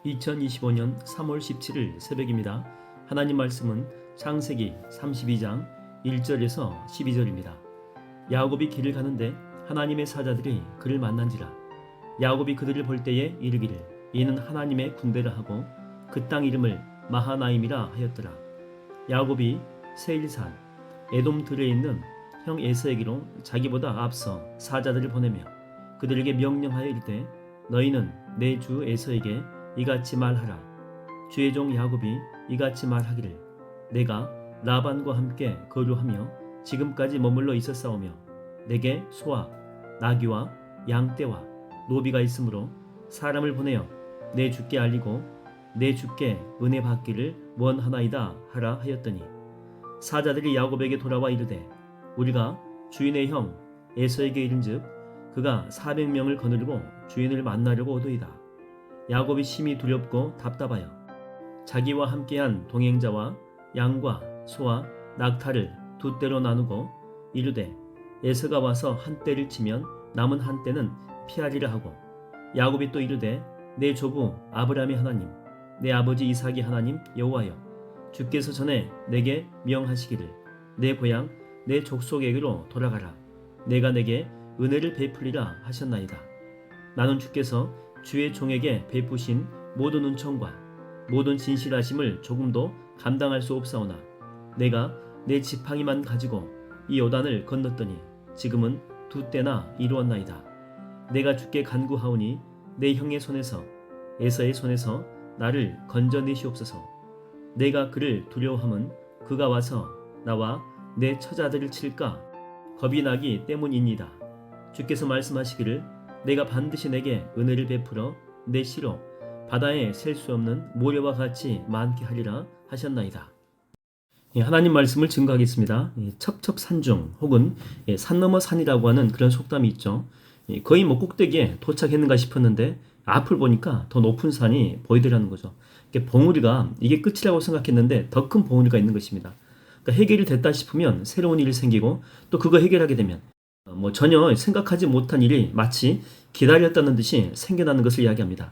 2025년 3월 17일 새벽입니다. 하나님 말씀은 창세기 32장 1절에서 12절입니다. 야곱이 길을 가는데 하나님의 사자들이 그를 만난지라. 야곱이 그들을 볼 때에 이르기를 이는 하나님의 군대라 하고 그 땅 이름을 마하나임이라 하였더라. 야곱이 세일산 에돔 들에 있는 형 에서에게로 자기보다 앞서 사자들을 보내며 그들에게 명령하여 이르되 너희는 내 주 에서에게 이같이 말하라. 주의 종 야곱이 이같이 말하기를 내가 라반과 함께 거류하며 지금까지 머물러 있었사오며 내게 소와 나귀와 양떼와 노비가 있으므로 사람을 보내어 내 주께 알리고 내 주께 은혜 받기를 원하나이다 하라 하였더니 사자들이 야곱에게 돌아와 이르되 우리가 주인의 형 에서에게 이른즉 그가 400명을 거느리고 주인을 만나려고 오도이다. 야곱이 심히 두렵고 답답하여 자기와 함께한 동행자와 양과 소와 낙타를 두 떼로 나누고 이르되 에서가 와서 한 떼를 치면 남은 한 떼는 피하리라 하고 야곱이 또 이르되 내 조부 아브라함의 하나님 내 아버지 이삭의 하나님 여호와여 주께서 전에 내게 명하시기를 내 고향 내 족속에게로 돌아가라. 내가 내게 은혜를 베풀리라 하셨나이다. 나는 주께서 주의 종에게 베푸신 모든 은총과 모든 진실하심을 조금도 감당할 수 없사오나 내가 내 지팡이만 가지고 이 요단을 건넜더니 지금은 두 때나 이루었나이다. 내가 주께 간구하오니 내 형의 손에서 에서의 손에서 나를 건져내시옵소서. 내가 그를 두려워함은 그가 와서 나와 내 처자들을 칠까 겁이 나기 때문이니이다. 주께서 말씀하시기를 내가 반드시 내게 은혜를 베풀어 내 시로 바다에 셀 수 없는 모래와 같이 많게 하리라 하셨나이다. 하나님 말씀을 증거하겠습니다. 첩첩산중 혹은 산 넘어 산이라고 하는 그런 속담이 있죠. 거의 꼭대기에 도착했는가 싶었는데 앞을 보니까 더 높은 산이 보이더라는 거죠. 봉우리가 이게 끝이라고 생각했는데 더 큰 봉우리가 있는 것입니다. 그러니까 해결이 됐다 싶으면 새로운 일이 생기고 또 그거 해결하게 되면 전혀 생각하지 못한 일이 마치 기다렸다는 듯이 생겨나는 것을 이야기합니다.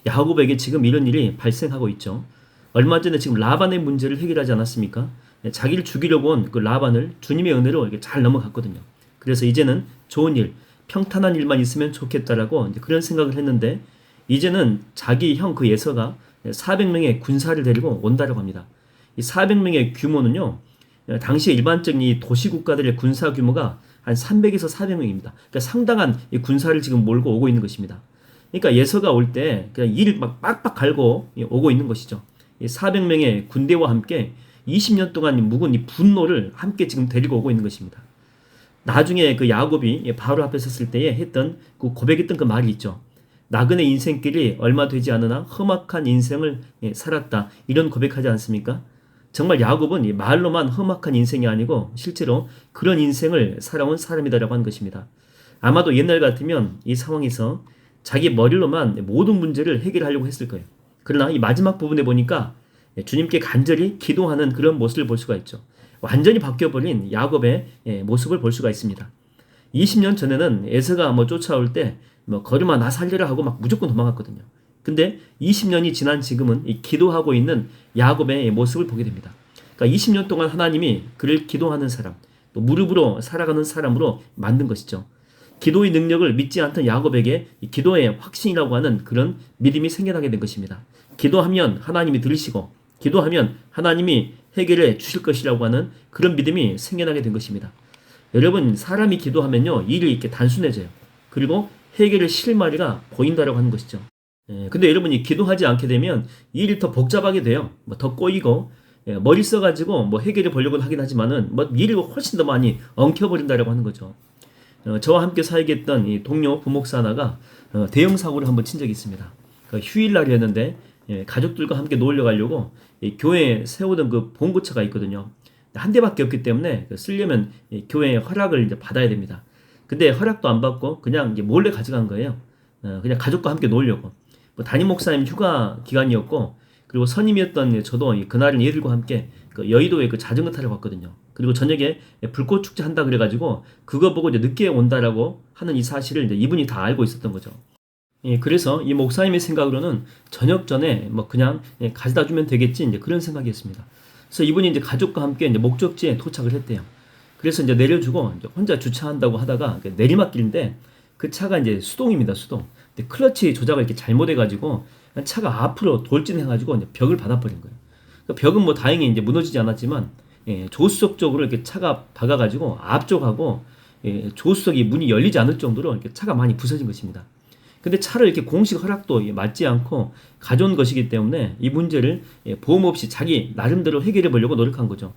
야곱에게 지금 이런 일이 발생하고 있죠. 얼마 전에 지금 라반의 문제를 해결하지 않았습니까? 자기를 죽이려고 온 그 라반을 주님의 은혜로 이렇게 잘 넘어갔거든요. 그래서 이제는 좋은 일, 평탄한 일만 있으면 좋겠다라고 이제 그런 생각을 했는데 이제는 자기 형 그 에서가 400명의 군사를 데리고 온다라고 합니다. 이 400명의 규모는요. 당시 일반적인 이 도시국가들의 군사 규모가 한 300에서 400명입니다. 그러니까 상당한 이 군사를 지금 몰고 오고 있는 것입니다. 그러니까 예서가 올 때 그냥 일을 막 빡빡 갈고 오고 있는 것이죠. 이 400명의 군대와 함께 20년 동안 묵은 이 분노를 함께 지금 데리고 오고 있는 것입니다. 나중에 그 야곱이 바로 앞에 섰을 때에 했던 그 고백했던 그 말이 있죠. 나그네 인생길이 얼마 되지 않으나 험악한 인생을 살았다. 이런 고백하지 않습니까? 정말 야곱은 말로만 험악한 인생이 아니고 실제로 그런 인생을 살아온 사람이다라고 하는 것입니다. 아마도 옛날 같으면 이 상황에서 자기 머리로만 모든 문제를 해결하려고 했을 거예요. 그러나 이 마지막 부분에 보니까 주님께 간절히 기도하는 그런 모습을 볼 수가 있죠. 완전히 바뀌어버린 야곱의 모습을 볼 수가 있습니다. 20년 전에는 에서가 쫓아올 때 걸음아 나 살려라 하고 막 무조건 도망갔거든요. 근데 20년이 지난 지금은 이 기도하고 있는 야곱의 모습을 보게 됩니다. 그러니까 20년 동안 하나님이 그를 기도하는 사람, 또 무릎으로 살아가는 사람으로 만든 것이죠. 기도의 능력을 믿지 않던 야곱에게 이 기도의 확신이라고 하는 그런 믿음이 생겨나게 된 것입니다. 기도하면 하나님이 들으시고 기도하면 하나님이 해결해 주실 것이라고 하는 그런 믿음이 생겨나게 된 것입니다. 여러분 사람이 기도하면요 일이 이렇게 단순해져요. 그리고 해결의 실마리가 보인다라고 하는 것이죠. 근데 여러분이 기도하지 않게 되면 일이 더 복잡하게 돼요. 더 꼬이고 머리 써가지고 해결해 보려고 하긴 하지만은 일이 훨씬 더 많이 엉켜버린다라고 하는 거죠. 저와 함께 사역했던 이 동료 부목사 하나가 대형 사고를 한번 친 적이 있습니다. 휴일날이었는데 가족들과 함께 놀러 가려고 교회에 세우던 그 봉고차가 있거든요. 한 대밖에 없기 때문에 쓰려면 교회의 허락을 이제 받아야 됩니다. 근데 허락도 안 받고 그냥 이제 몰래 가져간 거예요. 그냥 가족과 함께 놀려고. 담임 목사님 휴가 기간이었고 그리고 선임이었던 저도 그날은 얘들과 함께 그 여의도에 그 자전거 타러 갔거든요. 그리고 저녁에 불꽃 축제 한다 그래가지고 그거 보고 이제 늦게 온다라고 하는 이 사실을 이제 이분이 다 알고 있었던 거죠. 그래서 이 목사님의 생각으로는 저녁 전에 뭐 그냥 가져다 주면 되겠지 이제 그런 생각이었습니다. 그래서 이분이 이제 가족과 함께 이제 목적지에 도착을 했대요. 그래서 이제 내려주고 이제 혼자 주차한다고 하다가 내리막길인데 그 차가 이제 수동입니다, 수동. 근데 클러치 조작을 이렇게 잘못해가지고 차가 앞으로 돌진해가지고 이제 벽을 받아버린 거예요. 그 벽은 뭐 다행히 이제 무너지지 않았지만 조수석 쪽으로 이렇게 차가 박아가지고 앞쪽하고 조수석이 문이 열리지 않을 정도로 이렇게 차가 많이 부서진 것입니다. 근데 차를 이렇게 공식 허락도 맞지 않고 가져온 것이기 때문에 이 문제를 보험 없이 자기 나름대로 해결해 보려고 노력한 거죠.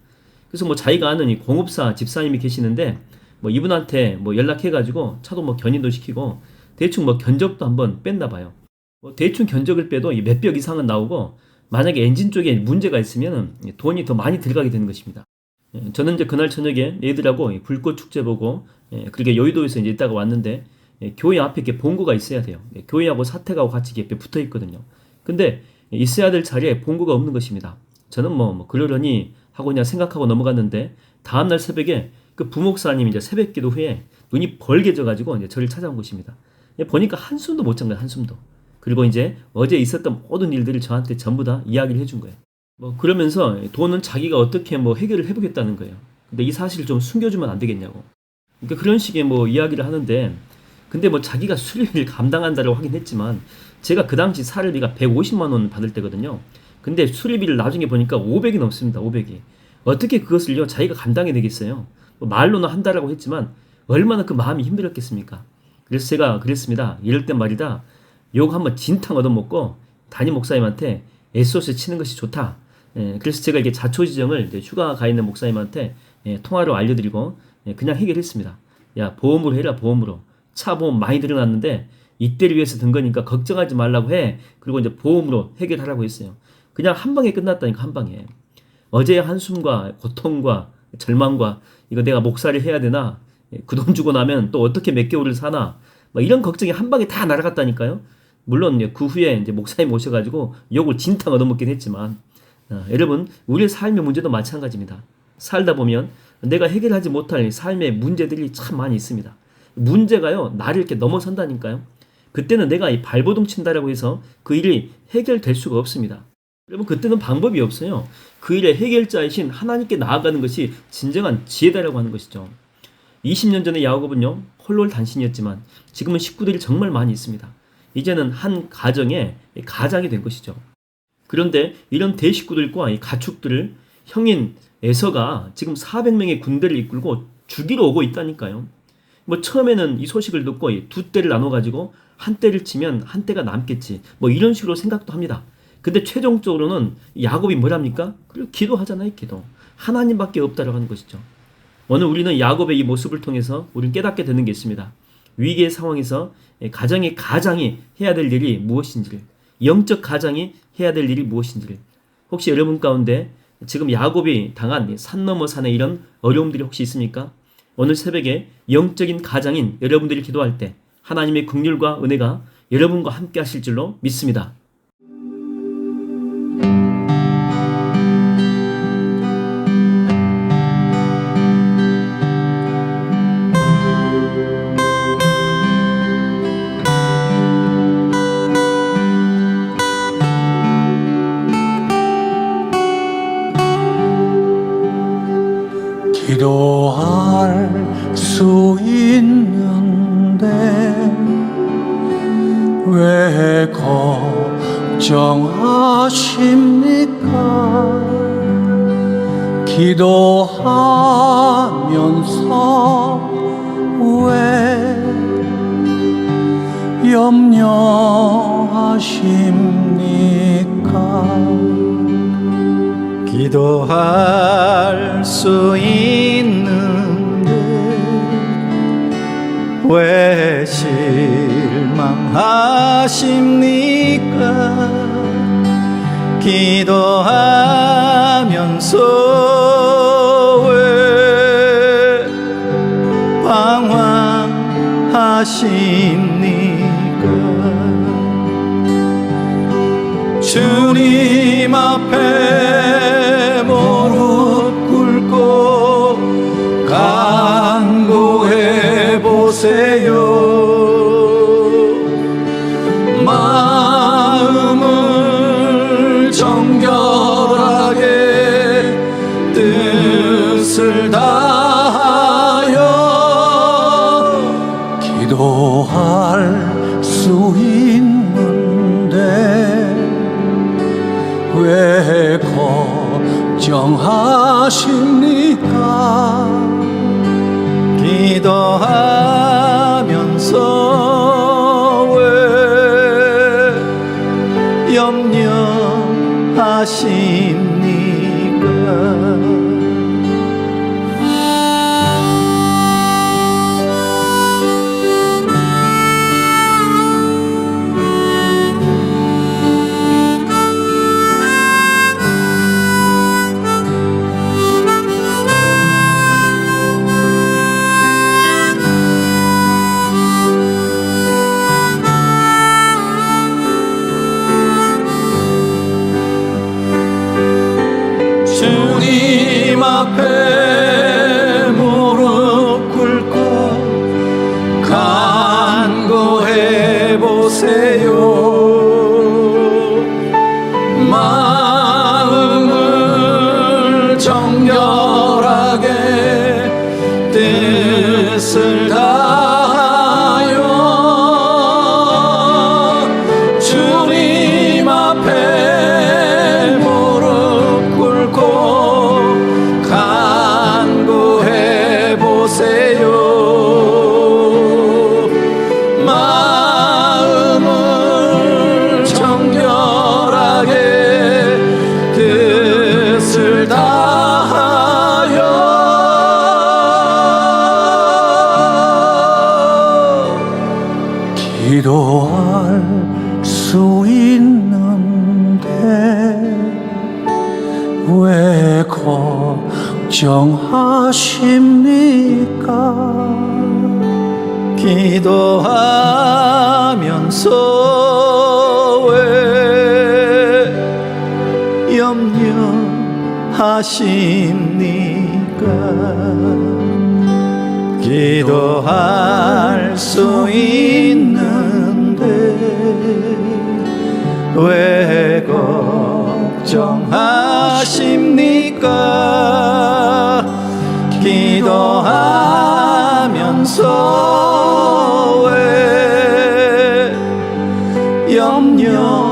그래서 뭐 자기가 아는 이 공업사 집사님이 계시는데 뭐 이분한테 뭐 연락해가지고 차도 뭐 견인도 시키고 대충 뭐 견적도 한번 뺐나 봐요. 뭐 대충 견적을 빼도 몇백 이상은 나오고 만약에 엔진 쪽에 문제가 있으면 돈이 더 많이 들어가게 되는 것입니다. 저는 이제 그날 저녁에 애들하고 불꽃 축제 보고 그렇게 여의도에서 이제 있다가 왔는데 교회 앞에 이렇게 본구가 있어야 돼요. 교회하고 사택하고 같이 이렇게 붙어 있거든요. 근데 있어야 될 자리에 본구가 없는 것입니다. 저는 뭐 그러려니 하고 그냥 생각하고 넘어갔는데 다음날 새벽에 그 부목사님이 이제 새벽 기도 후에 눈이 벌게져 가지고 이제 저를 찾아온 것입니다. 보니까 한숨도 못 잔 거예요, 한숨도. 그리고 이제 어제 있었던 모든 일들을 저한테 전부 다 이야기를 해준 거예요. 뭐 그러면서 돈은 자기가 어떻게 뭐 해결을 해보겠다는 거예요. 근데 이 사실을 좀 숨겨주면 안 되겠냐고. 그러니까 그런 식의 뭐 이야기를 하는데 근데 뭐 자기가 수리비를 감당한다고 하긴 했지만 제가 그 당시 사례비가 150만 원 받을 때거든요. 근데 수리비를 나중에 보니까 500이 넘습니다. 500이. 어떻게 그것을요 자기가 감당해 내겠어요. 뭐 말로는 한다라고 했지만 얼마나 그 마음이 힘들었겠습니까. 그래서 제가 그랬습니다. 이럴 땐 말이다. 욕 한번 진탕 얻어먹고 담임 목사님한테 SOS 치는 것이 좋다. 그래서 제가 이게 자초지정을 휴가 가 있는 목사님한테 통화로 알려드리고 그냥 해결했습니다. 야 보험으로 해라 보험으로. 차 보험 많이 들어놨는데 이때를 위해서 든 거니까 걱정하지 말라고 해. 그리고 이제 보험으로 해결하라고 했어요. 그냥 한 방에 끝났다니까 한 방에. 어제의 한숨과 고통과 절망과 이거 내가 목사를 해야 되나? 그 돈 주고 나면 또 어떻게 몇 개월을 사나? 뭐 이런 걱정이 한 방에 다 날아갔다니까요. 물론 그 후에 이제 목사님 오셔가지고 욕을 진탕 얻어먹긴 했지만 여러분 우리의 삶의 문제도 마찬가지입니다. 살다 보면 내가 해결하지 못할 삶의 문제들이 참 많이 있습니다. 문제가요 나를 이렇게 넘어선다니까요. 그때는 내가 이 발버둥 친다라고 해서 그 일이 해결될 수가 없습니다. 여러분 그때는 방법이 없어요. 그 일의 해결자이신 하나님께 나아가는 것이 진정한 지혜다라고 하는 것이죠. 20년 전에 야고보는요 홀로 단신이었지만 지금은 식구들이 정말 많이 있습니다. 이제는 한 가정의 가장이 된 것이죠. 그런데 이런 대식구들과 이 가축들을 형인 에서가 지금 400명의 군대를 이끌고 죽이러 오고 있다니까요. 뭐 처음에는 이 소식을 듣고 두 떼를 나눠가지고 한 떼를 치면 한 떼가 남겠지. 뭐 이런 식으로 생각도 합니다. 근데 최종적으로는 야곱이 뭐랍니까? 그리고 기도하잖아요, 기도. 하나님밖에 없다라고 하는 것이죠. 오늘 우리는 야곱의 이 모습을 통해서 우리는 깨닫게 되는 게 있습니다. 위기의 상황에서 가정의 가장이 해야 될 일이 무엇인지를, 영적 가장이 해야 될 일이 무엇인지를, 혹시 여러분 가운데 지금 야곱이 당한 산 넘어 산의 이런 어려움들이 혹시 있습니까? 오늘 새벽에 영적인 가장인 여러분들이 기도할 때 하나님의 긍휼과 은혜가 여러분과 함께 하실 줄로 믿습니다. 기도할 수 있는데 왜 걱정하십니까? 기도하면서 왜 염려하십니까? 기도할 수 있는데 왜 실망하십니까? 기도하면서 왜 방황하십니까? 주님 앞에 무릎 꿇고 간구해 보세요. 왜 걱정하십니까? 기도하면서 왜 염려하십니까? 주님 앞에 무릎 꿇고 간구해 보세요. 마음을 정결하게 뜻을 다하여 주님 앞에 무릎 꿇고 간구해 보세요. 마음을 정결하게 뜻을 다하여 기도할 수 있는데 왜 걱정하십니까? 기도하면서 왜 염려하십니까? 기도할 수 있는데 왜 걱정하십니까? 기도하면서 왜 염려하십니까?